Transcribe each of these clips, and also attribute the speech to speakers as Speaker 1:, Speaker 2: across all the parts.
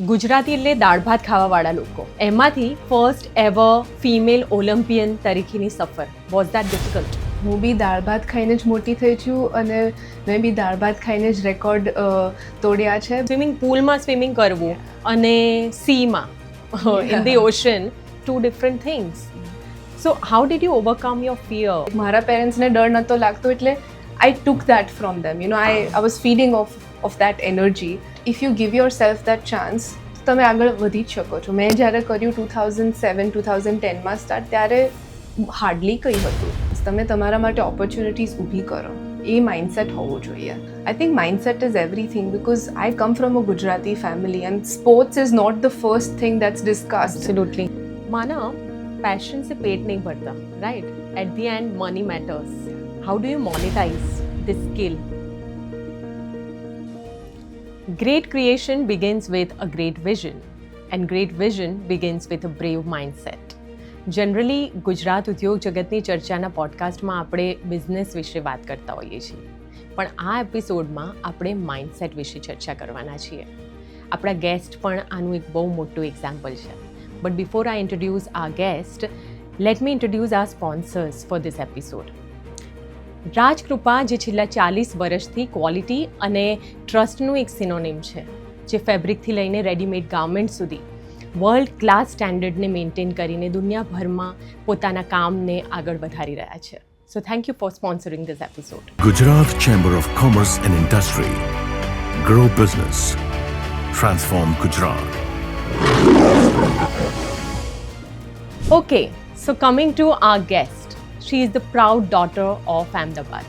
Speaker 1: ગુજરાતી એટલે દાળ ભાત ખાવાવાળા લોકો. એમાંથી ફર્સ્ટ એવર ફિમેલ ઓલિમ્પિયન તરીકેની સફર. Was that difficult?
Speaker 2: હું બી દાળ ભાત ખાઈને જ મોટી થઈ છું અને મેં બી દાળ ભાત ખાઈને જ રેકોર્ડ તોડ્યા છે.
Speaker 1: સ્વિમિંગ પૂલમાં સ્વિમિંગ કરવું અને સીમાં in the ocean, two different things. So how did you overcome your fear?
Speaker 2: મારા પેરેન્ટ્સને ડર નહોતો લાગતો એટલે I took that from them. I was feeding off that energy. If you give yourself that chance તમે આગળ વધી જ શકો છો. મેં જ્યારે કર્યું 2007-2010માં સ્ટાર્ટ ત્યારે હાર્ડલી કંઈ હતું. તમે તમારા માટે ઓપોર્ચ્યુનિટીઝ ઊભી કરો, એ માઇન્ડસેટ હોવું જોઈએ. I think mindset is everything because I come from a Gujarati family and sports is not the first thing that's discussed.
Speaker 1: Absolutely. માના पैशन से पेट नहीं भरता, right? At the end money matters. How do you monetize this skill? Great creation begins with a great vision, and great vision begins with a brave mindset. Generally Gujarat ઉદ્યોગ જગતની ચર્ચાના પોડકાસ્ટમાં આપણે business વિશે વાત કરતા હોઈએ છીએ, પણ આ એપિસોડમાં આપણે માઇન્ડસેટ વિશે ચર્ચા કરવાના છીએ. આપણા ગેસ્ટ પણ આનું એક બહુ મોટું એક્ઝામ્પલ છે. But before I introduce our guest, let me introduce our sponsors for this episode. Rajkrupa, જે છેલ્લા 40 વર્ષથી ક્વોલિટી અને ટ્રસ્ટનું એક સિનોનિમ છે, જે ફેબ્રિકથી લઈને રેડીમેડ ગાર્મેન્ટ સુધી વર્લ્ડ ક્લાસ સ્ટેન્ડર્ડને મેન્ટેન કરીને દુનિયાભરમાં પોતાના કામને આગળ વધારી રહ્યા છે. સો thank you four sponsoring this episode.
Speaker 3: Gujarat Chamber of Commerce and Industry. Grow business. Transform Gujarat.
Speaker 1: Okay, so coming to our guest. She is the proud daughter of Ahmedabad.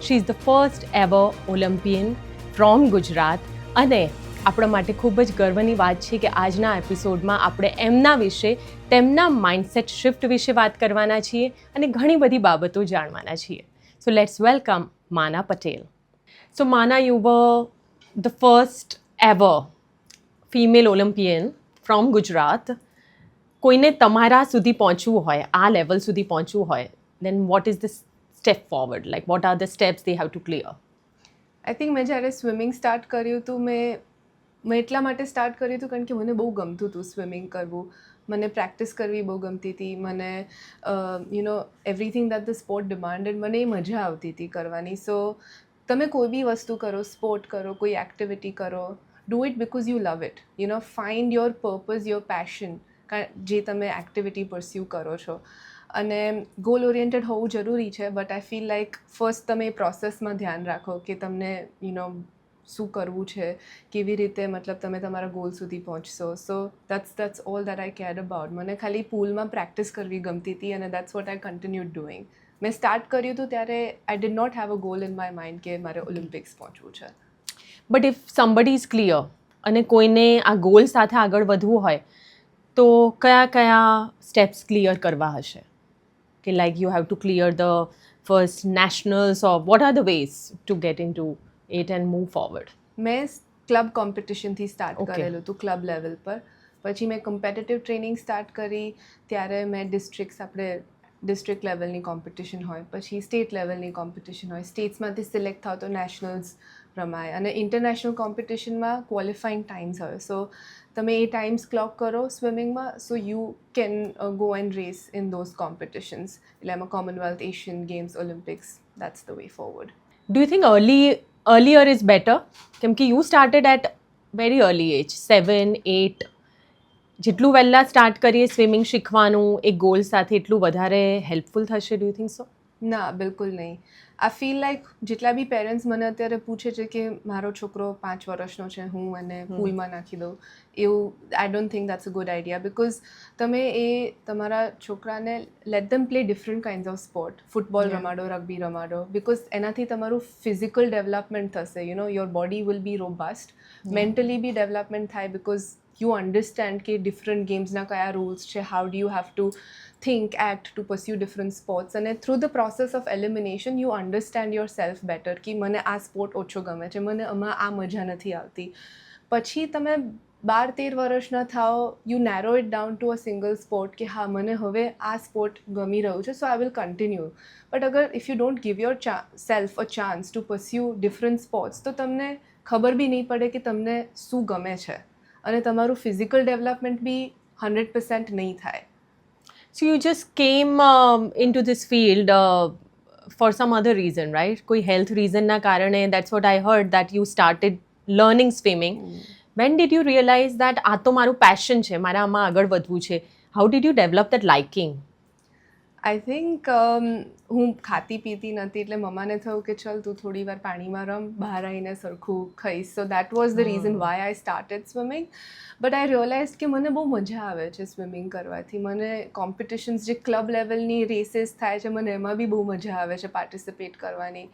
Speaker 1: She is the first ever Olympian from Gujarat. અને આપણા માટે ખૂબ જ ગર્વની વાત છે કે આજના એપિસોડમાં આપણે એમના વિશે, તેમના માઇન્ડસેટ શિફ્ટ વિશે વાત કરવાના છીએ અને ઘણી બધી બાબતો જાણવાના છીએ. સો લેટ્સ વેલકમ માના Patel. So Maana, you were the first ever female Olympian from Gujarat. કોઈને તમારા સુધી પહોંચવું હોય, આ લેવલ સુધી પહોંચવું હોય, then what is the step forward? Like, what are the steps they have to clear?
Speaker 2: I think મેં જ્યારે સ્વિમિંગ સ્ટાર્ટ કર્યું હતું મેં એટલા માટે સ્ટાર્ટ કર્યું હતું કારણ કે મને બહુ ગમતું હતું સ્વિમિંગ કરવું. મને પ્રેક્ટિસ કરવી બહુ ગમતી હતી. મને everything that the sport demanded, મને એ મજા આવતી હતી કરવાની. સો તમે કોઈ બી વસ્તુ કરો, સ્પોર્ટ કરો, કોઈ એક્ટિવિટી કરો, do it because you love it. Find your purpose, your passion, જે તમે એક્ટિવિટી પરસ્યુ કરો છો. અને ગોલ ઓરિએન્ટેડ હોવું જરૂરી છે, but I feel like first તમે એ પ્રોસેસમાં ધ્યાન રાખો કે તમને શું કરવું છે, કેવી રીતે મતલબ તમે તમારા ગોલ સુધી પહોંચશો. So that's all that I care about. મને ખાલી પૂલમાં પ્રેક્ટિસ કરવી ગમતી હતી અને that's what I continued doing. મેં સ્ટાર્ટ કર્યું હતું ત્યારે I did not have a goal in my mind કે મારે ઓલિમ્પિક્સ પહોંચવું છે.
Speaker 1: But if somebody is clear અને કોઈને આ ગોલ સાથે આગળ વધવું હોય તો કયા સ્ટેપ્સ ક્લિયર કરવા હશે? કે like you have to clear the first nationals, or what are the ways to get in to it and move forward?
Speaker 2: મેં ક્લબ કોમ્પિટિશનથી સ્ટાર્ટ
Speaker 1: Okay.
Speaker 2: કરેલું હતું, ક્લબ લેવલ પર. પછી મેં કમ્પિટિટિવ ટ્રેનિંગ સ્ટાર્ટ કરી ત્યારે મેં ડિસ્ટ્રિક્ટ લેવલની કોમ્પિટિશન હોય, પછી સ્ટેટ લેવલની કોમ્પિટિશન હોય, સ્ટેટ્સમાંથી સિલેક્ટ થાવ તો નેશનલ્સ રમાય, અને ઇન્ટરનેશનલ કોમ્પિટિશનમાં ક્વોલિફાઈંગ ટાઈમ્સ હોય. સો તમે એ ટાઈમ્સ ક્લોક કરો સ્વિમિંગમાં, so you can go and race in those competitions. એટલે એમાં Commonwealth, Asian Games, Olympics, that's the way forward.
Speaker 1: Do you think earlier is better? કેમ કે you started at very early age, 7-8. જેટલું વહેલા start કરીએ swimming શીખવાનું એક goal સાથે, એટલું વધારે હેલ્પફુલ થશે? Do you think so?
Speaker 2: ના, બિલકુલ નહીં. આઈ ફીલ લાઈક જેટલા બી પેરેન્ટ્સ મને અત્યારે પૂછે છે કે મારો છોકરો 5 વર્ષનો છે, હું એને પૂલમાં નાખી દઉં, એવું I don't think that's a good idea. Because તમે એ તમારા છોકરાને let them play different kinds of sport. Football રમાડો, રગ્બી રમાડો, બિકોઝ એનાથી તમારું ફિઝિકલ ડેવલપમેન્ટ થશે. Your body will be robust. Mentally બી ડેવલપમેન્ટ થાય બિકોઝ યુ અન્ડરસ્ટેન્ડ કે ડિફરન્ટ ગેમ્સના કયા રૂલ્સ છે, how do you have to think, act to pursue different sports. અને through the process of elimination you understand your self better કે મને આ સ્પોર્ટ ઓછો ગમે છે, મને આમાં આ મજા નથી આવતી. પછી તમે 12-13 વર્ષના થાઓ, you narrow it down to a single sport કે હા મને હવે આ સ્પોર્ટ ગમી રહ્યું છે, સો આઈ વિલ કન્ટિન્યુ. બટ અગર if you don't give your self a chance two pursue different sports, તો તમને ખબર બી નહીં પડે કે તમને શું ગમે છે. અને તમારું ફિઝિકલ ડેવલપમેન્ટ બી 100% નહીં થાય.
Speaker 1: So you just came into this field for some other reason, right? કોઈ health reason ના કારણે, that's what I heard, that you started learning swimming. When did you realize that આ તો મારું passion છે, મારે આમાં આગળ વધવું છે? How did you develop that liking?
Speaker 2: I think હું ખાતી પીતી નથી એટલે મમ્માને થયું કે ચલ તું થોડી વાર પાણીમાં રમ, બહાર આવીને સરખું ખાઈશ. So that was the reason why I started swimming. But I realise કે મને બહુ મજા આવે છે સ્વિમિંગ કરવાથી. મને કોમ્પિટિશન્સ જે ક્લબ લેવલની રેસીસ થાય છે મને એમાં બી બહુ મજા આવે છે પાર્ટિસિપેટ કરવાની.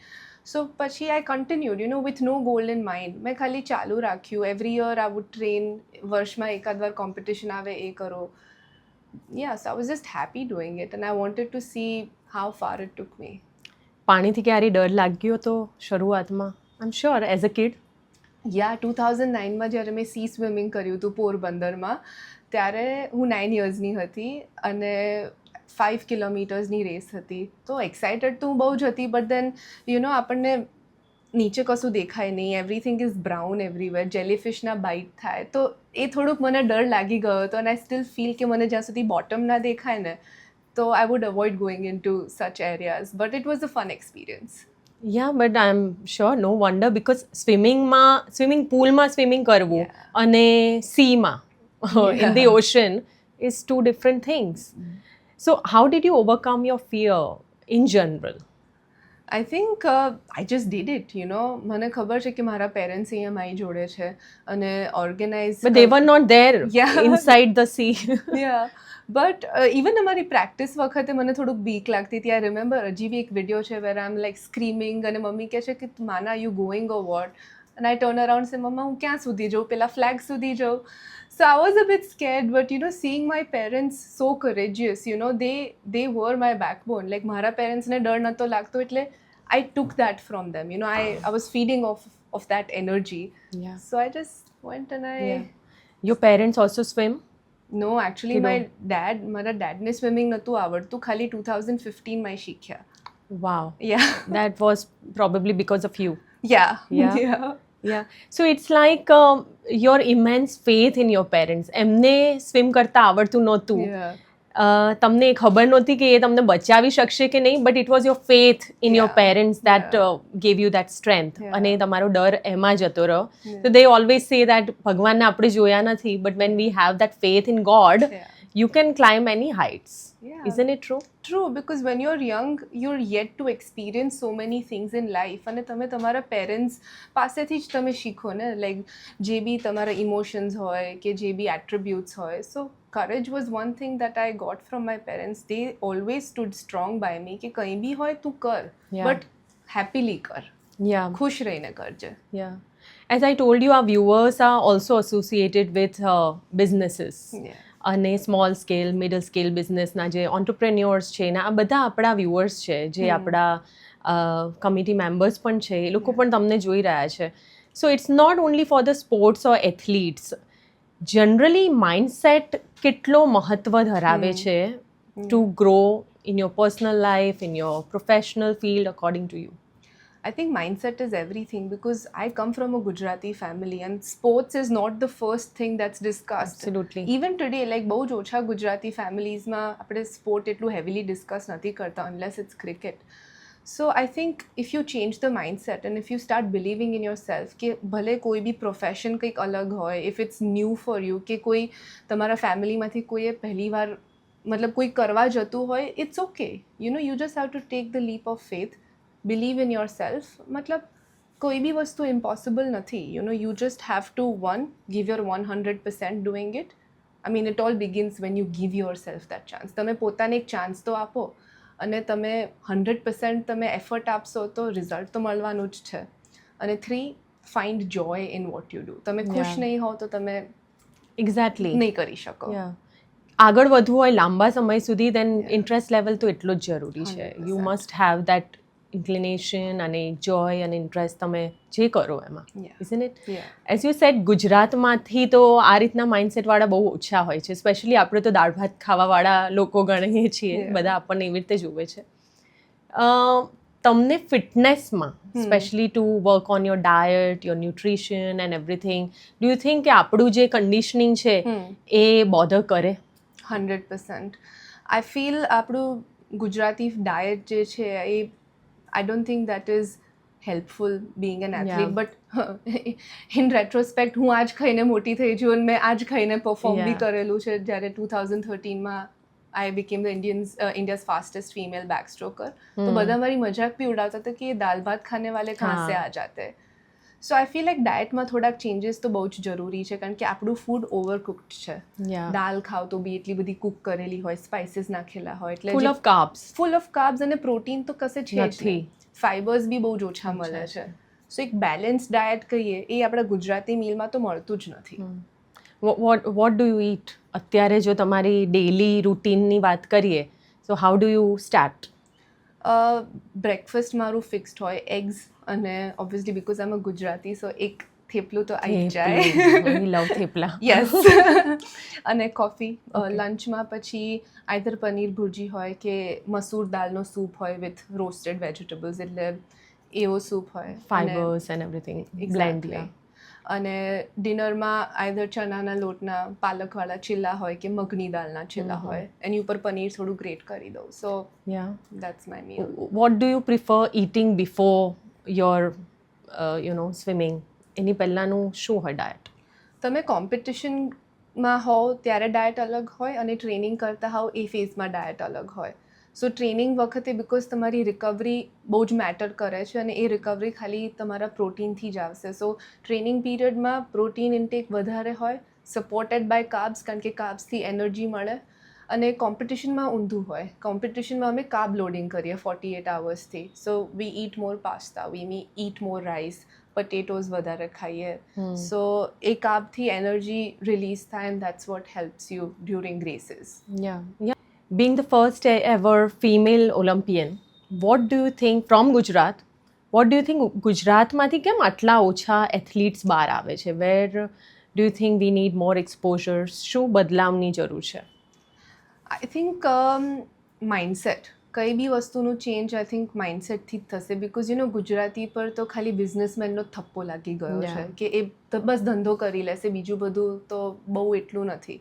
Speaker 2: સો પછી I continued with no goal in mind. મેં ખાલી ચાલુ રાખ્યું. Every year I would train. વર્ષમાં એકાદ વાર કોમ્પિટિશન આવે એ કરો. Yeah, so I was just happy doing it and I wanted to see how far it took me.
Speaker 1: પાણીથી ક્યારે ડર લાગ્યો તો શરૂઆતમાં? I am sure as a kid.
Speaker 2: Yeah, 2009માં જ્યારે મેં સી સ્વિમિંગ કર્યું હતું પોરબંદરમાં, ત્યારે હું 9 યર્સની હતી અને 5 કિલોમીટર્સની રેસ હતી. તો એક્સાઇટેડ તો હું બહુ જ હતી, બટ દેન આપણને નીચે કશું દેખાય નહીં, એવરીથિંગ ઇઝ બ્રાઉન એવરીવેર, જેલીફિશના બાઇટ થાય, તો એ થોડુંક મને ડર લાગી ગયો હતો. અને આઈ સ્ટીલ ફીલ કે મને જ્યાં સુધી બોટમ ના દેખાય ને તો I would avoid going into such areas. But it was a fun experience.
Speaker 1: Yeah but I am sure no wonder, because swimming પૂલમાં સ્વિમિંગ કરવું અને સીમાં in the ocean is two different things. So how did you overcome your fear in general?
Speaker 2: I think I just did it. મને ખબર છે કે મારા parents અહીંયા મારી જોડે છે અને organise,
Speaker 1: but they were not there
Speaker 2: Yeah.
Speaker 1: Inside the sea.
Speaker 2: Yeah but even અમારી પ્રેક્ટિસ વખતે મને થોડુંક બીક લાગતી હતી. આઈ રિમેમ્બર હજી બી એક વિડીયો છે વેર આઈ એમ લાઈક સ્ક્રીમિંગ અને મમ્મી કહે છે કે માના યુ ગોઈંગ ઓર વોટ? અને આઈ ટર્ન અરાઉન્ડ સે મમ્મા હું ક્યાં સુધી જાઉં, પેલા ફ્લેગ સુધી જાઉં. So I was a bit scared, but seeing my parents so courageous, they were my backbone. Like મારા parents ને ડર નતો લાગતો એટલે I took that from them. I was feeding off that energy.
Speaker 1: Yeah.
Speaker 2: So I just went and I...
Speaker 1: Yeah. Your parents also swim?
Speaker 2: No, actually મારા dadને swimming નહોતું આવડતું, ખાલી 2015 માં શીખ્યા.
Speaker 1: Wow.
Speaker 2: Yeah.
Speaker 1: That was probably because of you.
Speaker 2: Yeah.
Speaker 1: Yeah.
Speaker 2: Yeah.
Speaker 1: Yeah. So it's like your immense faith in your parents. એમને swim કરતા આવડતું નહોતું,
Speaker 2: Yeah.
Speaker 1: તમને ખબર નહોતી કે એ તમને બચાવી શકશે કે નહીં, but it was your faith in your
Speaker 2: Yeah.
Speaker 1: Parents that gave you that strength.
Speaker 2: Yeah.
Speaker 1: અને તમારો ડર એમાં જતો રહ્યો.
Speaker 2: Yeah.
Speaker 1: So they always say that ભગવાનને આપણે જોયા નથી, but when we have that faith in God,
Speaker 2: Yeah.
Speaker 1: you can climb any heights.
Speaker 2: Yeah.
Speaker 1: Isn't it true?
Speaker 2: True, because when you're young, you're yet to experience so many things in life. અને તમે તમારા parents પાસેથી જ તમે શીખો ને, like જે બી તમારા ઇમોશન્સ હોય કે જે બી એટ્રીબ્યુટ્સ હોય. સો courage was one thing that I got from my parents. They always stood strong by me કે કંઈ બી હોય તું કર,
Speaker 1: Yeah.
Speaker 2: but happily કર,
Speaker 1: Yeah.
Speaker 2: ખુશ રહીને કરજે.
Speaker 1: Yeah. As I told you, our viewers are also associated with businesses.
Speaker 2: Yeah.
Speaker 1: અને સ્મોલ સ્કેલ, મિડલ સ્કેલ બિઝનેસના જે ઓન્ટરપ્રેન્યોર્સ છે ને આ બધા આપણા વ્યુઅર્સ છે, જે આપણા કમિટી મેમ્બર્સ પણ છે, એ લોકો પણ તમને જોઈ રહ્યા છે. So it's not only for the sports or athletes. Generally mindset કેટલો મહત્ત્વ ધરાવે છે to grow in your personal life, in your professional field, according to you?
Speaker 2: I think mindset is everything because I come from a Gujarati family and sports is not the first thing that's discussed.
Speaker 1: Absolutely.
Speaker 2: Even today, like બહુ જ ઓછા ગુજરાતી ફેમિલીઝમાં આપણે sport એટલું heavily discuss નથી કરતા unless it's cricket. So I think if you change the mindset and if you start believing in yourself કે ભલે કોઈ બી પ્રોફેશન કંઈક અલગ હોય, if it's new for you કે કોઈ તમારા ફેમિલીમાંથી કોઈએ પહેલી વાર મતલબ કોઈ કરવા જતું હોય, it's okay. You just have to take the leap of faith. Believe in yourself. મતલબ કોઈ બી વસ્તુ ઇમ્પોસિબલ નથી. You just have to give your 100% doing it. I mean, it all begins when you give yourself that chance. તમે પોતાને એક chance તો આપો અને તમે 100% તમે એફર્ટ આપશો તો રિઝલ્ટ તો મળવાનું જ છે. અને 3, find joy in what you do. તમે ખુશ
Speaker 1: Yeah.
Speaker 2: નહીં હો તો તમે
Speaker 1: એક્ઝેક્ટલી
Speaker 2: નહીં કરી શકો.
Speaker 1: આગળ વધવું હોય લાંબા સમય સુધી, દેન ઇન્ટરેસ્ટ લેવલ તો એટલો જ જરૂરી છે.
Speaker 2: 100%.
Speaker 1: You must have that inclination અને જોય અને ઇન્ટરેસ્ટ તમે જે કરો એમાં.
Speaker 2: Yeah.
Speaker 1: Isn't it?
Speaker 2: Yeah.
Speaker 1: As you sad, ગુજરાતમાંથી તો આ રીતના માઇન્ડસેટવાળા બહુ ઓછા હોય છે. સ્પેશિયલી આપણે તો દાળ ભાત ખાવાવાળા લોકો ગણીએ છીએ,
Speaker 2: Yeah.
Speaker 1: બધા આપણને એવી રીતે જુએ છે. તમને ફિટનેસમાં specially to work on your diet your nutrition and everything do you think કે આપણું જે કન્ડિશનિંગ છે એ બોધર કરે?
Speaker 2: 100%. આઈ ફીલ આપણું ગુજરાતી ડાયટ જે છે એ I don't think that is helpful being an athlete, but in retrospect હું આજ ખાઈને મોટી થઈ છું અને મેં આજ ખાઈને પરફોર્મ બી કરેલું છે. જ્યારે 2013માં I became the India's fastest female back stroker, તો બધા મારી મજાક બી ઉડાવતા હતા કે દાલ ભાત ખાને વાલે કહાં સે આ જાતે. સો આઈ ફીલ લાઈક ડાયટમાં થોડાક ચેન્જીસ તો બહુ જ જરૂરી છે, કારણ કે આપણું ફૂડ ઓવરકુક્ડ છે. દાલ ખાવ તો બી એટલી બધી કુક કરેલી હોય, સ્પાઇસીસ નાખેલા હોય, એટલે ફૂલ ઓફ કાર્બ્સ અને પ્રોટીન તો કશે છે જ નહીં. ફાઇબર્સ બી બહુ જ ઓછા મળે છે. સો એક બેલેન્સ ડાયટ કહીએ એ આપણા ગુજરાતી મીલમાં તો મળતું જ નથી.
Speaker 1: વોટ ડુ યુ ઈટ? અત્યારે જો તમારી ડેલી રૂટીનની વાત કરીએ, so how do you start?
Speaker 2: Breakfast મારું ફિક્સ્ડ હોય, એગ્સ, અને ઓબ્વિયસલી બીકોઝ આઈ એમ અ ગુજરાતી, સો એક થેપલું તો આવી જાય.
Speaker 1: લવ થેપલા.
Speaker 2: યસ. અને કોફી. લંચમાં પછી આઈધર પનીર ભુરજી હોય કે મસૂર દાળનો સૂપ હોય વિથ રોસ્ટેડ વેજીટેબલ્સ, એટલે એવો સૂપ હોય.
Speaker 1: Fibres and everything blend.
Speaker 2: અને ડિનરમાં આઈધર ચણાના લોટના પાલકવાળા ચીલા હોય કે મગની દાળના ચીલા હોય, એની ઉપર પનીર થોડું ગ્રેટ કરી દઉં. So that's my meal.
Speaker 1: What do you prefer eating before your swimming? એની પહેલાંનું શું હોય ડાયટ?
Speaker 2: તમે કોમ્પિટિશનમાં હોવ ત્યારે ડાયટ અલગ હોય, અને ટ્રેનિંગ કરતા હોવ એ ફેઝમાં ડાયટ અલગ હોય. સો ટ્રેનિંગ વખતે બિકોઝ તમારી રિકવરી બહુ જ મેટર કરે છે, અને એ રિકવરી ખાલી તમારા પ્રોટીનથી જ આવશે. સો ટ્રેનિંગ પીરિયડમાં પ્રોટીન ઇન્ટેક વધારે હોય, સપોર્ટેડ બાય કાર્બ્સ, કારણ કે કાર્બ્સથી એનર્જી મળે. અને કોમ્પિટિશનમાં ઊંધું હોય. કોમ્પિટિશનમાં અમે કાર્બ લોડિંગ કરીએ 48 hours. So we eat more pasta, we eat more rice, potatoes વધારે ખાઈએ. સો એ કાર્બથી એનર્જી રિલીઝ થાય, and that's what helps you during races.
Speaker 1: Being the first ever female Olympian, what do you think from Gujarat? What do you think ગુજરાતમાંથી કેમ આટલા ઓછા athletes બહાર આવે છે? Where do you think we need more exposures? શું બદલાવની જરૂર છે?
Speaker 2: આઈ થિંક માઇન્ડસેટ. કઈ બી વસ્તુનું ચેન્જ આઈ થિંક માઇન્ડસેટથી જ થશે, બિકોઝ ગુજરાતી પર તો ખાલી બિઝનેસમેનનો થપ્પો લાગી ગયો છે કે એ બસ ધંધો કરી લેશે, બીજું બધું તો બહુ એટલું નથી.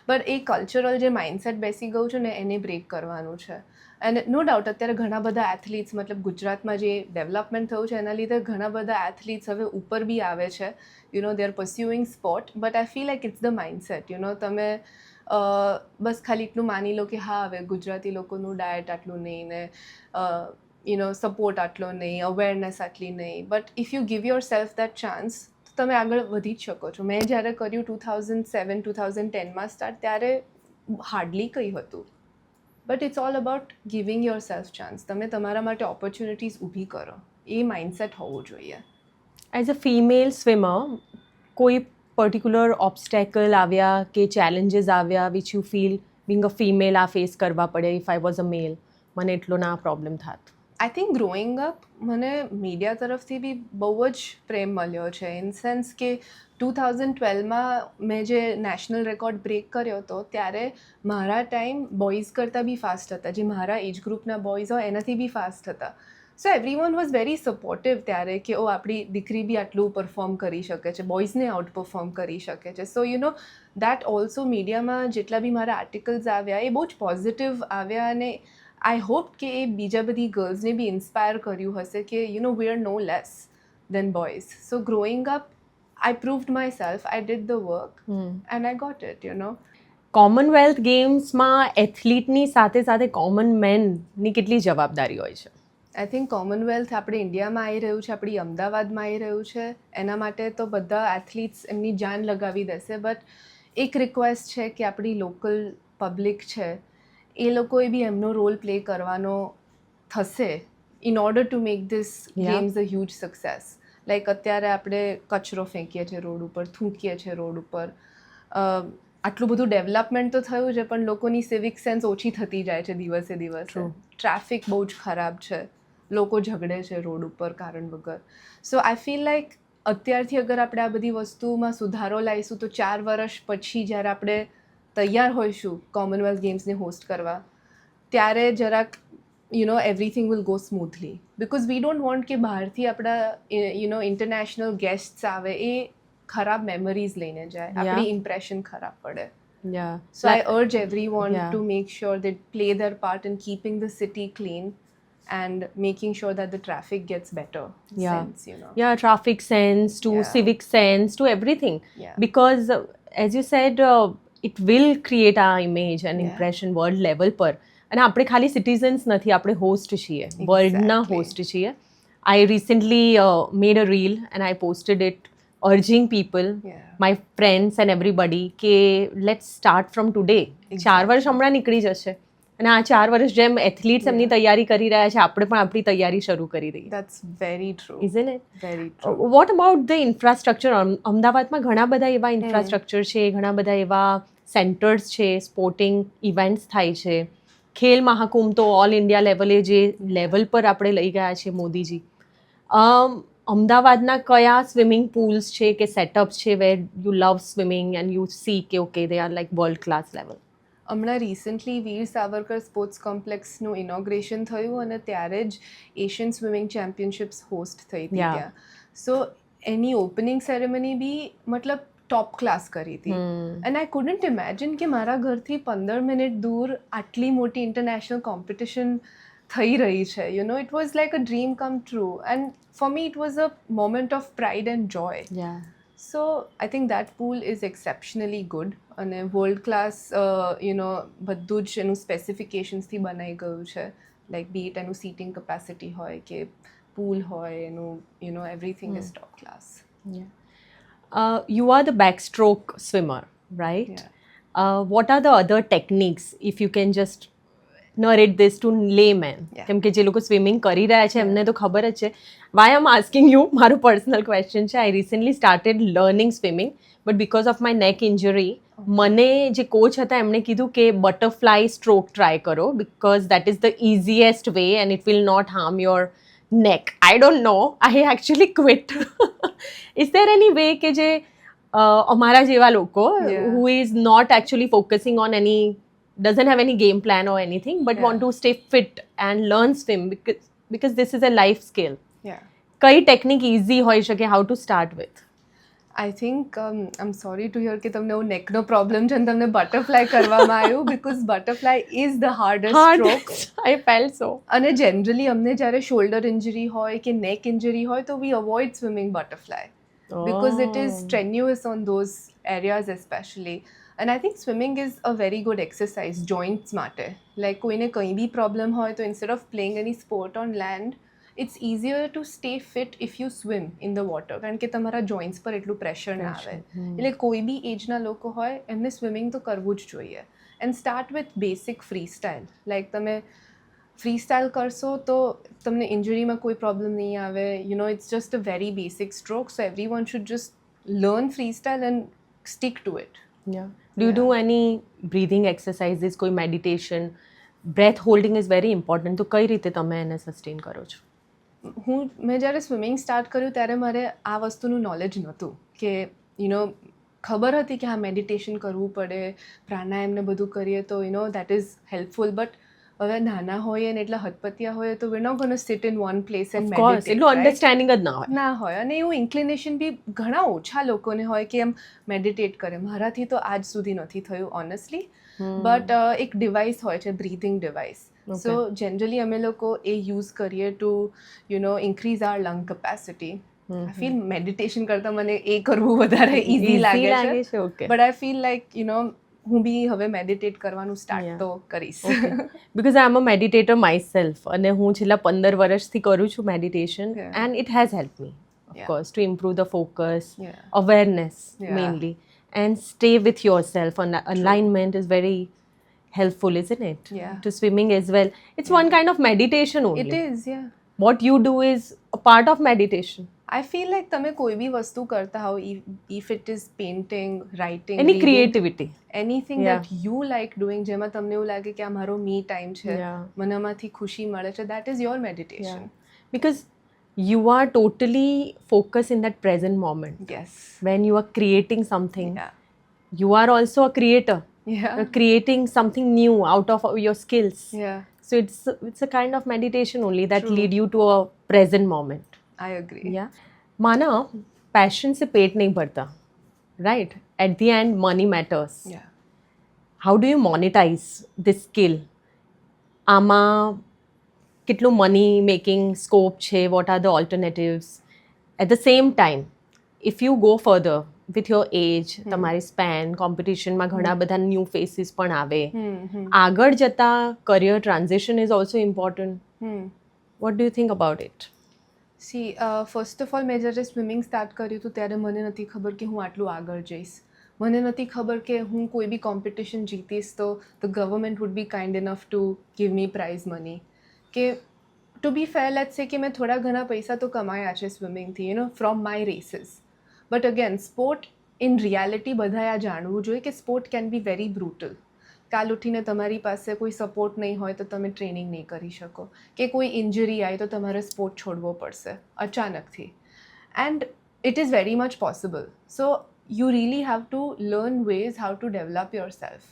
Speaker 2: બટ એ કલ્ચરલ જે માઇન્ડસેટ બેસી ગયું છે ને, એને બ્રેક કરવાનું છે. અને નો ડાઉટ અત્યારે ઘણા બધા એથ્લીટ્સ, મતલબ ગુજરાતમાં જે ડેવલપમેન્ટ થયું છે એના લીધે ઘણા બધા એથ્લીટ્સ હવે ઉપર બી આવે છે. They are pursuing sport, but I feel like it's the mindset. તમે બસ ખાલી એટલું માની લો કે હા, હવે ગુજરાતી લોકોનું ડાયટ આટલું નહીં, ને સપોર્ટ આટલો નહીં, અવેરનેસ આટલી નહીં. But if you give yourself that chance, તમે આગળ વધી જ શકો છો. મેં જ્યારે કર્યું 2007-2010માં સ્ટાર્ટ, ત્યારે હાર્ડલી કંઈ હતું. But it's all about giving yourself chance. તમે તમારા માટે ઓપોર્ચ્યુનિટીઝ ઊભી કરો, એ માઇન્ડસેટ હોવું જોઈએ.
Speaker 1: એઝ અ ફિમેલ સ્વિમર, કોઈ પર્ટિક્યુલર ઓબ્સ્ટેકલ આવ્યા કે ચેલેન્જીસ આવ્યા which you feel being a female આ ફેસ કરવા પડે? ઇફ આઈ વોઝ અ મેલ, મને એટલો ના પ્રોબ્લેમ થાત.
Speaker 2: આઈ થિંક ગ્રોઈંગ અપ મને મીડિયા તરફથી બી બહુ જ પ્રેમ મળ્યો છે, ઇન સેન્સ કે 2012માં મેં જે નેશનલ રેકોર્ડ બ્રેક કર્યો હતો, ત્યારે મારા ટાઈમ બોયઝ કરતાં બી ફાસ્ટ હતા. જે મારા એજ ગ્રુપના બોયઝ હોય એનાથી બી ફાસ્ટ હતા. સો એવરીવન વોઝ વેરી સપોર્ટિવ ત્યારે કે આપણી દીકરી બી આટલું પરફોર્મ કરી શકે છે, બોયઝને આઉટ પરફોર્મ કરી શકે છે. સો દેટ ઓલ્સો મીડિયામાં જેટલા બી મારા આર્ટિકલ્સ આવ્યા એ બહુ જ પોઝિટિવ આવ્યા, અને આઈ હોપ કે એ બીજા બધી ગર્લ્સને બી ઇન્સ્પાયર કર્યું હશે કે we are no less than boys. So growing up I proved myself, I did the work, and I got it,
Speaker 1: Commonwealth ગેમ્સમાં એથ્લીટની સાથે સાથે કોમન મેનની કેટલી જવાબદારી હોય છે?
Speaker 2: આઈ થિંક કોમનવેલ્થ આપણે ઇન્ડિયામાં આવી રહ્યું છે, આપણી અમદાવાદમાં આવી રહ્યું છે. એના માટે તો બધા એથ્લીટ્સ એમની જાન લગાવી દેશે. બટ એક રિક્વેસ્ટ છે કે આપણી લોકલ પબ્લિક છે, એ લોકોએ બી એમનો રોલ પ્લે કરવાનો થશે in order to make this games a huge success. Like અત્યારે આપણે કચરો ફેંકીએ છીએ રોડ ઉપર, થૂંકીએ છીએ રોડ ઉપર. આટલું બધું ડેવલપમેન્ટ તો થયું છે, પણ લોકોની સિવિક સેન્સ ઓછી થતી જાય છે દિવસે દિવસે. ટ્રાફિક બહુ જ ખરાબ છે, લોકો ઝઘડે છે રોડ ઉપર કારણ વગર. સો આઈ ફીલ લાઈક અત્યારથી અગર આપણે આ બધી વસ્તુમાં સુધારો લાવીશું, તો 4 વર્ષ પછી જ્યારે આપણે તૈયાર હોઈશું કોમનવેલ્થ ગેમ્સને હોસ્ટ કરવા, ત્યારે જરાક everything will go smoothly, because we don't want કે બહારથી આપણા international guests આવે એ ખરાબ memories લઈને જાય, આપણી impression ખરાબ પડે.
Speaker 1: Yeah.
Speaker 2: So I urge everyone
Speaker 1: Yeah.
Speaker 2: to make sure they play their part in keeping the city clean and making sure that the traffic gets better.
Speaker 1: Yeah.
Speaker 2: Sense,
Speaker 1: Yeah, traffic sense to
Speaker 2: Yeah.
Speaker 1: civic sense to everything.
Speaker 2: Yeah.
Speaker 1: Because as you said, it will create our image and
Speaker 2: Yeah.
Speaker 1: impression world level પર. અને આપણે ખાલી citizens નથી, આપણે host છીએ, વર્લ્ડના
Speaker 2: Exactly.
Speaker 1: Host છીએ. I recently made a reel and I posted it urging people,
Speaker 2: Yeah.
Speaker 1: my friends and everybody, કે let's start from today. 4 વર્ષ હમણાં નીકળી જશે અને આ 4 વર્ષ જેમ એથ્લીટ્સ એમની તૈયારી કરી રહ્યા છે, આપણે પણ આપણી તૈયારી શરૂ કરી દઈએ.
Speaker 2: That's very true.
Speaker 1: Isn't it?
Speaker 2: Very true.
Speaker 1: What about the infrastructure? અમદાવાદમાં ઘણા બધા એવા ઇન્ફ્રાસ્ટ્રક્ચર છે, ઘણા બધા એવા સેન્ટર્સ છે, સ્પોર્ટિંગ ઇવેન્ટ્સ થાય છે. ખેલ મહાકુંભ તો ઓલ ઇન્ડિયા લેવલે જે લેવલ પર આપણે લઈ ગયા છે મોદીજી. અમદાવાદના કયા સ્વિમિંગ પૂલ્સ છે કે સેટઅપ્સ છે where you love swimming and you see કે okay they are like world class level?
Speaker 2: હમણાં રિસન્ટલી વીર સાવરકર સ્પોર્ટ્સ કોમ્પ્લેક્સનું ઇનોગ્રેશન થયું અને ત્યારે જ એશિયન સ્વિમિંગ ચેમ્પિયનશિપ્સ હોસ્ટ થઈ હતી
Speaker 1: Yeah.
Speaker 2: ત્યાં. સો એની ઓપનિંગ સેરેમની બી મતલબ ટોપ ક્લાસ કરી હતી. એન્ડ આઈ કુડન્ટ ઇમેજિન કે મારા ઘરથી 15 મિનિટ દૂર આટલી મોટી ઇન્ટરનેશનલ કોમ્પિટિશન થઈ રહી છે. It was like a dream come true, and for me it was a moment of pride and joy. So I think that pool is exceptionally good અને વર્લ્ડ ક્લાસ બધું જ એનું સ્પેસિફિકેશન્સથી બનાવી ગયું છે, લાઈક બીટ એનું સીટિંગ કેપેસિટી હોય કે પૂલ હોય એનું everything is top class.
Speaker 1: You are the backstroke swimmer, right? What are the other techniques, if you can just narrate this to layman?
Speaker 2: Yeah.
Speaker 1: કેમ કે જે લોકો સ્વિમિંગ કરી રહ્યા છે એમને તો ખબર જ છે. Why I'm asking you, મારું પર્સનલ ક્વેશ્ચન છે. I recently started learning swimming, but because of my neck injury, મને જે કોચ હતા એમણે કીધું કે બટરફ્લાય સ્ટ્રોક ટ્રાય કરો, because that is the easiest way and it will not harm your neck. I don't know, I actually quit. Is there any way કે જે અમારા જેવા લોકો
Speaker 2: Yeah.
Speaker 1: who is not actually focusing on any, doesn't have any game plan or anything, but
Speaker 2: Yeah.
Speaker 1: want to stay fit and learn swim, because this is a life skill.
Speaker 2: Yeah.
Speaker 1: કઈ technique easy હોઈ શકે, how to start with?
Speaker 2: I think I am sorry to hear કે તમને એવું નેકનો problem છે અને તમને butterfly કરવામાં આવ્યું, because butterfly is the hardest stroke.
Speaker 1: I felt so.
Speaker 2: અને જનરલી અમને જ્યારે શોલ્ડર ઇન્જરી હોય કે નેક ઇન્જરી હોય તો we avoid swimming butterfly, because it is strenuous on those areas especially. And I think swimming is a very good exercise joints માટે. Like કોઈને કંઈ બી પ્રોબ્લેમ હોય તો instead of playing any sport on land, it's easier to stay fit if you swim in the water, કારણ કે તમારા joints પર એટલું પ્રેશર ના આવે. એટલે કોઈ બી એજના લોકો હોય એમને સ્વિમિંગ તો કરવું જ જોઈએ. And start with basic freestyle. Like તમે ફ્રી સ્ટાઇલ કરશો તો તમને ઇન્જરીમાં કોઈ પ્રોબ્લેમ નહીં આવે. It's just a very basic stroke, so everyone should just learn freestyle and stick to it.
Speaker 1: Yeah. Do you do any breathing exercises, કોઈ meditation? Breath holding is very important. તો કઈ રીતે તમે એને sustain કરો છો?
Speaker 2: મેં જ્યારે સ્વિમિંગ સ્ટાર્ટ કર્યું ત્યારે મારે આ વસ્તુનું નોલેજ નહોતું કે ખબર હતી કે હા મેડિટેશન કરવું પડે, પ્રાણાયામ ને બધું કરીએ તો દેટ ઇઝ હેલ્પફુલ. બટ હવે નાના હોઈએ ને એટલા હદપતિયા હોય તો we not gonna sit in one place and meditate.
Speaker 1: એટલું અન્ડરસ્ટેન્ડિંગ જ ના
Speaker 2: હોય અને એવું ઇન્ક્લિનેશન બી ઘણા ઓછા લોકોને હોય કે એમ મેડિટેટ કરે. મારાથી તો આજ સુધી નથી થયું ઓનેસ્ટલી. બટ એક ડિવાઇસ હોય છે, બ્રીથિંગ ડિવાઇસ. સો જનરલી અમે લોકો એ યુઝ કરીએ to increase our lung capacity. I feel meditation કરતાં મને એ કરવું વધારે ઇઝી લાગે છે. બટ આઈ ફીલ લાઈક હું બી હવે મેડિટેટ કરવાનું સ્ટાર્ટ તો કરીશ.
Speaker 1: Because I M a મેડિટેટર myself, અને હું છેલ્લા 15 વર્ષથી કરું છું meditation, and it has help me of course to improve the focus, awareness mainly, and stay with your self. Alignment is very helpful, isn't it?
Speaker 2: Yeah.
Speaker 1: To swimming as well. It's one kind of meditation only.
Speaker 2: It is, yeah.
Speaker 1: What you do is a part of meditation.
Speaker 2: I feel like તમે કોઈ બી વસ્તુ કરતા હો, if it is painting, writing,
Speaker 1: any
Speaker 2: reading,
Speaker 1: creativity,
Speaker 2: anything that you like doing, જેમાં તમને એવું લાગે કે આ મારો મી ટાઈમ છે, મનામાંથી ખુશી મળે છે, that is your meditation.
Speaker 1: Because you are totally focused in that present moment.
Speaker 2: Yes.
Speaker 1: When you are creating something, you are also a creator.
Speaker 2: Yeah.
Speaker 1: You're creating something new out of your skills.
Speaker 2: Yeah.
Speaker 1: So it's a kind of meditation only that
Speaker 2: True.
Speaker 1: lead you to a present moment.
Speaker 2: I agree.
Speaker 1: Yeah. माना passion से पेट नहीं भरता, right? At the end, money matters.
Speaker 2: Yeah.
Speaker 1: How do you monetize this skill? આમાં કેટલું money making scope છે? What are the alternatives? At the same time if you go further with your age, તમારી span, કોમ્પિટિશનમાં ઘણા બધા new faces પણ આવે, આગળ જતાં career transition is also important. Vote do you think about it?
Speaker 2: C first of all મેં જ્યારે swimming start કર્યું હતું ત્યારે મને નથી ખબર કે હું આટલું આગળ જઈશ. મને નથી ખબર કે હું કોઈ બી કોમ્પિટિશન જીતીશ તો the government would be kind enough to give me prize money. કે to be fair let's say કે મેં થોડા ઘણા પૈસા તો કમાયા છે સ્વિમિંગથી, from my races. But again sport in reality બધાએ આ જાણવું જોઈએ કે sport can be very brutal. કાલ ઉઠીને તમારી પાસે કોઈ સપોર્ટ નહીં હોય તો તમે ટ્રેનિંગ નહીં કરી શકો, કે કોઈ ઇન્જરી આવી તો તમારે સ્પોર્ટ છોડવો પડશે અચાનકથી. And it is very much possible. So you really have to learn ways how to develop yourself.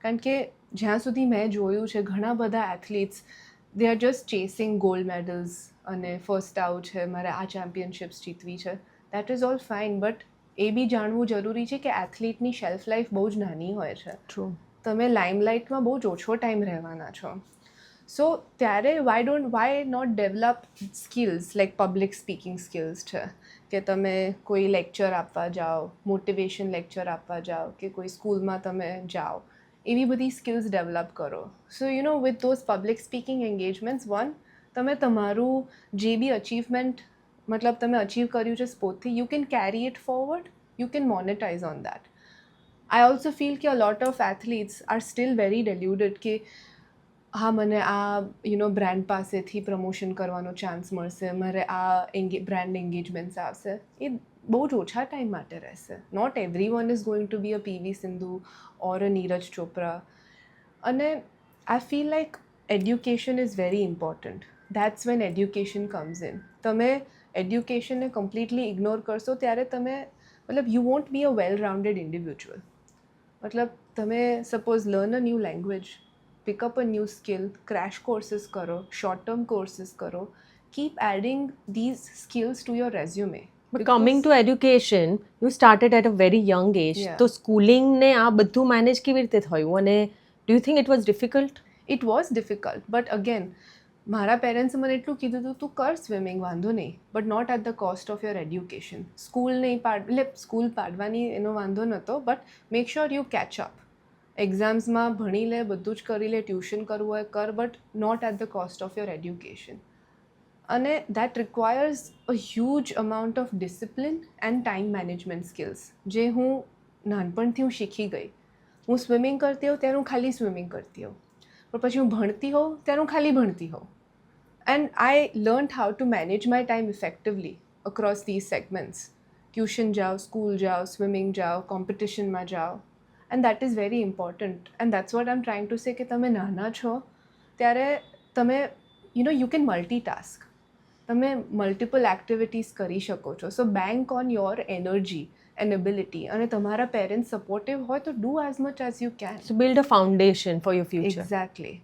Speaker 2: કારણ કે જ્યાં સુધી મેં જોયું છે ઘણા બધા athletes they are just chasing gold medals અને ફર્સ્ટ આઉટ છે, મારે આ ચેમ્પિયનશિપ્સ જીતવી છે. That is all fine, but એ બી જાણવું જરૂરી છે કે એથ્લીટની શેલ્ફ લાઈફ બહુ જ નાની હોય છે.
Speaker 1: ટ્રુ.
Speaker 2: તમે લાઇમલાઇટમાં બહુ જ ઓછો ટાઈમ રહેવાના છો. સો ત્યારે why not develop skills like public speaking skills છે, કે તમે કોઈ લેક્ચર આપવા જાઓ, મોટિવેશન લેક્ચર આપવા જાઓ, કે કોઈ સ્કૂલમાં તમે જાઓ, એવી બધી સ્કિલ્સ ડેવલપ કરો. So with those public speaking engagements, તમે તમારું જે બી અચીવમેન્ટ મતલબ તમે અચીવ કર્યું છે સ્પોર્ટથી, you can carry it forward, you can monetise on that. I also feel કે a lot of athletes are still very deluded કે હા મને આ બ્રાન્ડ પાસેથી પ્રમોશન કરવાનો ચાન્સ મળશે, મારે આ બ્રાન્ડ એન્ગેજમેન્ટ્સ આવશે. એ બહુ જ ઓછા ટાઈમ માટે રહેશે. Not every one is going to be a PV Sindhu or a Neeraj Chopra. અને I feel like education is very important. That's when education comes in. તમે એડ્યુકેશનને કમ્પ્લીટલી ઇગ્નોર કરશો ત્યારે તમે મતલબ you won't be a well rounded individual. મતલબ તમે suppose learn a new language, pick up a new skill, crash courses કરો, short term courses કરો, keep adding these skills to your resume.
Speaker 1: But coming to education, you started at a very young age.
Speaker 2: Yeah.
Speaker 1: તો સ્કૂલિંગને આ બધું manage કેવી રીતે થયું? અને do you think it was difficult?
Speaker 2: It was difficult, but again મારા પેરેન્ટ્સે મને એટલું કીધું હતું તું કર સ્વિમિંગ, વાંધો નહીં, but not at the cost of your education. School નહીં એટલે સ્કૂલ પાડવાની એનો વાંધો નહોતો, but make sure you catch up. એક્ઝામ્સમાં ભણી લે, બધું જ કરી લે, ટ્યુશન કરવું હોય કર, but not at the cost of your education. અને that requires a huge amount of discipline and time management skills, જે હું નાનપણથી હું શીખી ગઈ. હું સ્વિમિંગ કરતી હોઉં ત્યારે હું ખાલી સ્વિમિંગ કરતી હોઉં, પણ પછી હું ભણતી હોઉં ત્યારે હું ખાલી ભણતી હોઉં. And I learn how to manage my time effectively across these segments. Tuition જાઓ, સ્કૂલ જાઓ, સ્વિમિંગ જાઓ, કોમ્પિટિશનમાં જાઓ. And that is very important. And that's what I am trying to say કે તમે નાના છો ત્યારે તમે યુ કેન મલ્ટીટાસ્ક. તમે મલ્ટિપલ એક્ટિવિટીઝ કરી શકો છો. So bank on your energy and ability. અને તમારા પેરેન્ટ્સ સપોર્ટિવ હોય તો do as much as you can.
Speaker 1: So build a foundation for your future.
Speaker 2: Exactly.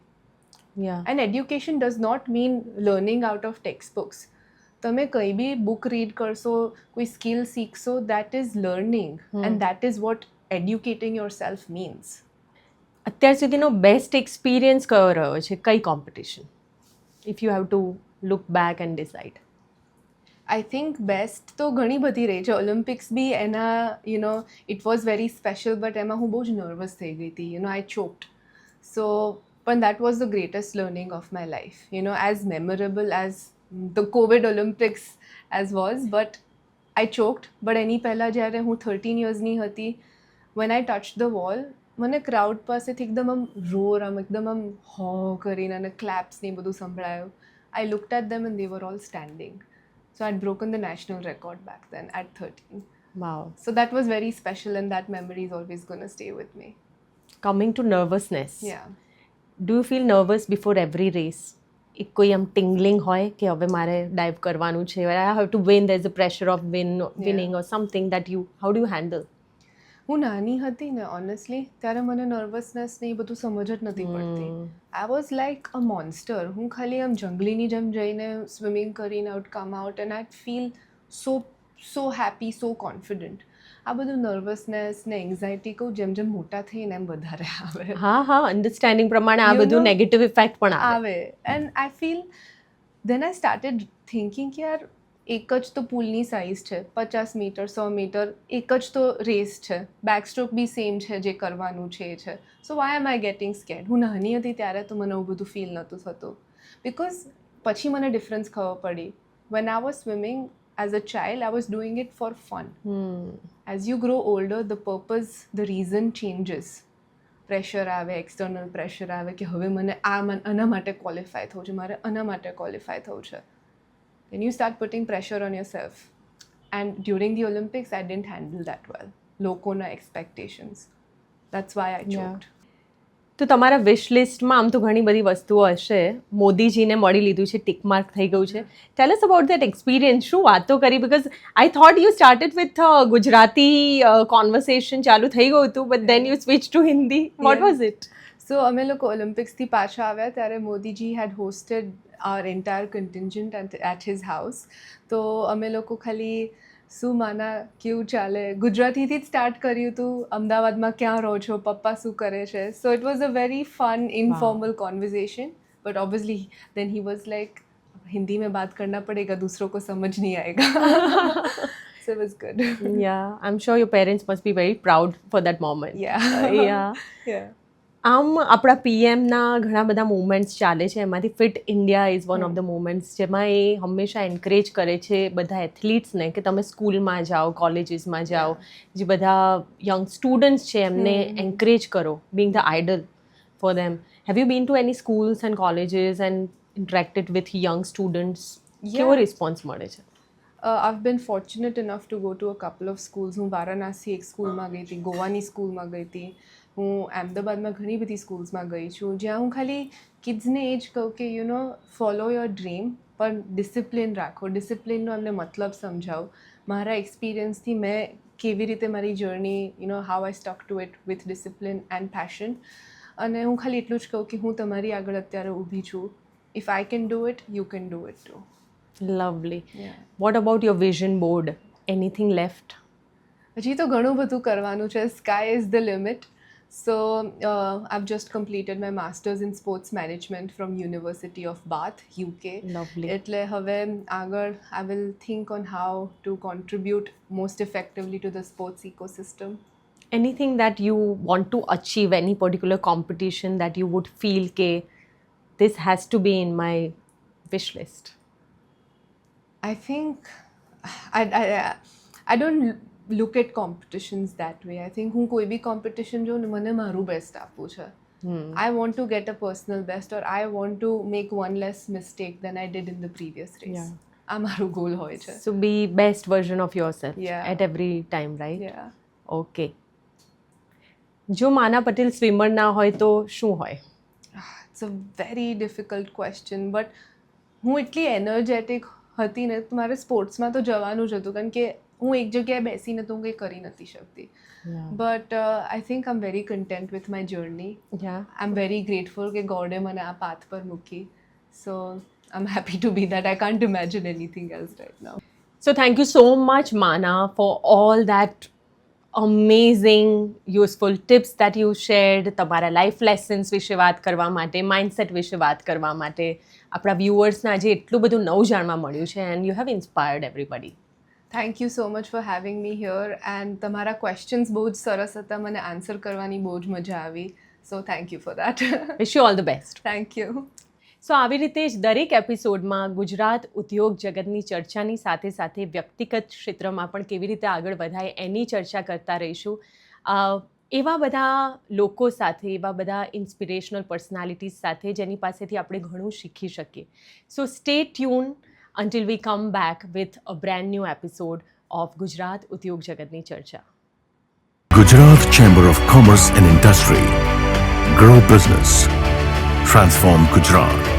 Speaker 1: Yeah.
Speaker 2: And education does not mean learning out of textbooks. તમે કંઈ બી book read કરશો, કોઈ skill શીખશો, that is learning and that is what educating yourself means.
Speaker 1: અત્યાર સુધીનો best experience કયો રહ્યો છે? કઈ competition? If you have to look back and decide.
Speaker 2: I think best તો ઘણી બધી રહી છે. ઓલિમ્પિક્સ બી એના it was very special, but એમાં હું બહુ જ નર્વસ થઈ ગઈ હતી. આઈ ચોક્ડ. સો પણ that was the greatest learning of my life. As memorable as the Covid Olympics as was, but I choked. But એની પહેલાં જ્યારે હું 13 યર્સની હતી, when I touch the wall, મને ક્રાઉડ પાસેથી એકદમ એકદમ હો કરીને અને ક્લેપ્સ ને બધું સંભળાયું. I looked at them and they were all standing. So I'd broken the national record back then at 13.
Speaker 1: Wow.
Speaker 2: So that was very special and that memory is always going to stay with me.
Speaker 1: Coming to nervousness.
Speaker 2: Yeah.
Speaker 1: Do you feel nervous before every race? એક કોઈ આમ ટિંગલિંગ હોય કે હવે મારે dive કરવાનું છે, I have to win, there's a pressure of winning or something that how do you handle?
Speaker 2: હું નાની હતી ને ઓનેસ્ટલી ત્યારે મને નર્વસનેસ ને એ બધું સમજ જ નથી પડતી. I was like a monster. હું ખાલી આમ જંગલીની જેમ જઈને સ્વિમિંગ કરીને out come out and I feel so happy, so confident. આ બધું નર્વસનેસ ને એન્ઝાયટી કહું જેમ જેમ મોટા થઈને એમ વધારે આવે.
Speaker 1: હા અન્ડરસ્ટેન્ડિંગ પ્રમાણે આ
Speaker 2: You
Speaker 1: બધું
Speaker 2: know,
Speaker 1: નેગેટિવ ઇફેક્ટ પણ આવે.
Speaker 2: And I feel than I started thinking કે યાર એક જ તો પુલની સાઇઝ છે, 50 મીટર 100 મીટર, એક જ તો રેસ છે, બેકસ્ટ્રોક બી સેમ છે, જે કરવાનું છે એ છે. સો વાય એમ આઈ ગેટિંગ સ્કેર્ડ. હું નાની હતી ત્યારે તો મને એવું બધું ફીલ નહોતું થતું બિકોઝ પછી મને ડિફરન્સ ખબર પડી. When I was swimming as a child I was doing it for fun. As you grow older the purpose, the reason changes. Pressure આવે, એક્સટર્નલ પ્રેશર આવે કે હવે મને આના માટે ક્વોલિફાય થવું છે, મારે આના માટે ક્વોલિફાય થવું છે. Then you start putting pressure on yourself. And during the Olympics, I didn't handle that well. Lokona expectations. That's why I choked.
Speaker 1: તો તમારા વિશ લિસ્ટમાં આમ તો ઘણી બધી વસ્તુઓ હશે. મોદીજીને મળી લીધું છે, ટિક માર્ક થઈ ગયું છે. Tell us about that experience. શું વાતો કરી? Because I thought you started with Gujarati conversation ચાલુ થઈ ગયું હતું, but then you switch to Hindi. What was it?
Speaker 2: So અમે લોકો ઓલિમ્પિક્સથી પાછા આવ્યા ત્યારે Modiji had hosted our entire contingent at his house. તો અમે લોકો ખાલી શું માના કેવું ચાલે ગુજરાતીથી જ સ્ટાર્ટ કર્યું હતું. અમદાવાદમાં ક્યાં રહો છો, પપ્પા શું કરે છે. So it was a very fun informal conversation. But obviously then he was like Hindi में बात करना पड़ेगा, दूसरों को समझ नहीं आएगा. So it was good.
Speaker 1: Yeah, I'm sure your parents must be very proud for that moment.
Speaker 2: Yeah.
Speaker 1: આમ આપણા પીએમના ઘણા બધા મુવમેન્ટ્સ ચાલે છે, એમાંથી fit India is one of the movements, જેમાં એ હંમેશા એન્કરેજ કરે છે બધા એથ્લીટ્સને કે તમે સ્કૂલમાં જાઓ, કોલેજીસમાં જાઓ, જે બધા યંગ સ્ટુડન્ટ્સ છે એમને એન્કરેજ કરો, being the idol for them. Have you been to any schools and colleges and interacted with young students? કેવો રિસ્પોન્સ મળે છે?
Speaker 2: I've been fortunate enough to go to a couple of schools. હું વારાણસી એક સ્કૂલમાં ગઈ હતી, ગોવાની સ્કૂલમાં ગઈ હતી, હું અમદાવાદમાં ઘણી બધી સ્કૂલ્સમાં ગઈ છું, જ્યાં હું ખાલી કિડ્સને એ જ કહું કે you know follow your dream, પણ ડિસિપ્લિન રાખો. ડિસિપ્લિનનો એમને મતલબ સમજાવો. મારા એક્સપિરિયન્સથી મેં કેવી રીતે મારી journey you know how I stuck to it with discipline and passion. અને હું ખાલી એટલું જ કહું કે હું તમારી આગળ અત્યારે ઊભી છું. If I can do it, you can do it to.
Speaker 1: Lovely. What about your vision board? Anything left?
Speaker 2: હજી તો ઘણું બધું કરવાનું છે. Sky is the limit. So I've just completed my master's in sports management from University of Bath, UK.
Speaker 1: Lovely.
Speaker 2: એટલે હવે આગળ I will think on how to contribute most effectively to the sports ecosystem.
Speaker 1: Anything that you want to achieve, any particular competition that you would feel ke this has to be in my wish list?
Speaker 2: I think I don't look at competitions that way. I think હું કોઈ બી competition જોઉં ને મને મારું best આપવું છે. I want to get a personal best, or I want to make one less mistake than I did in the previous race.
Speaker 1: Yeah.
Speaker 2: આ મારું ગોલ હોય છે.
Speaker 1: So be best version of yourself at every time, right?
Speaker 2: Yeah.
Speaker 1: Okay. જો માના Patel swimmer ના હોય તો શું હોય?
Speaker 2: It's a very difficult question, but હું એટલી એનર્જેટિક હતી ને, મારે સ્પોર્ટ્સમાં તો જવાનું જ હતું, કારણ કે હું એક જગ્યાએ બેસીને તો હું કંઈ કરી નથી શકતી. But I think I am very content with my journey. I am very grateful કે ગોડે મને આ પાથ પર મૂકી. So I am happy to be that. I can't imagine anything else right now.
Speaker 1: So thank you so much, Mana, for all that amazing useful tips that you shared. તમારા life lessons વિશે વાત કરવા માટે, mindset વિશે વાત કરવા માટે, આપણા વ્યુઅર્સને આજે એટલું બધું નવું જાણવા મળ્યું છે, and you have inspired everybody.
Speaker 2: Thank you so much for having me here. And તમારા ક્વેશ્ચન્સ બહુ જ સરસ હતા, મને આન્સર કરવાની બહુ જ મજા આવી. So thank you for that.
Speaker 1: Wish you all the best.
Speaker 2: Thank you.
Speaker 1: So આવી રીતે જ દરેક એપિસોડમાં ગુજરાત ઉદ્યોગ જગતની ચર્ચાની સાથે સાથે વ્યક્તિગત ક્ષેત્રમાં પણ કેવી રીતે આગળ વધાય એની ચર્ચા કરતા રહીશું. એવા બધા લોકો સાથે, એવા બધા ઇન્સ્પિરેશનલ પર્સનાલિટીઝ સાથે જેની પાસેથી આપણે ઘણું શીખી શકીએ. સો stay tune until we come back with a brand new episode of Gujarat Udyog Jagatni Charcha.
Speaker 3: Gujarat Chamber of Commerce and Industry. Grow business. Transform Gujarat.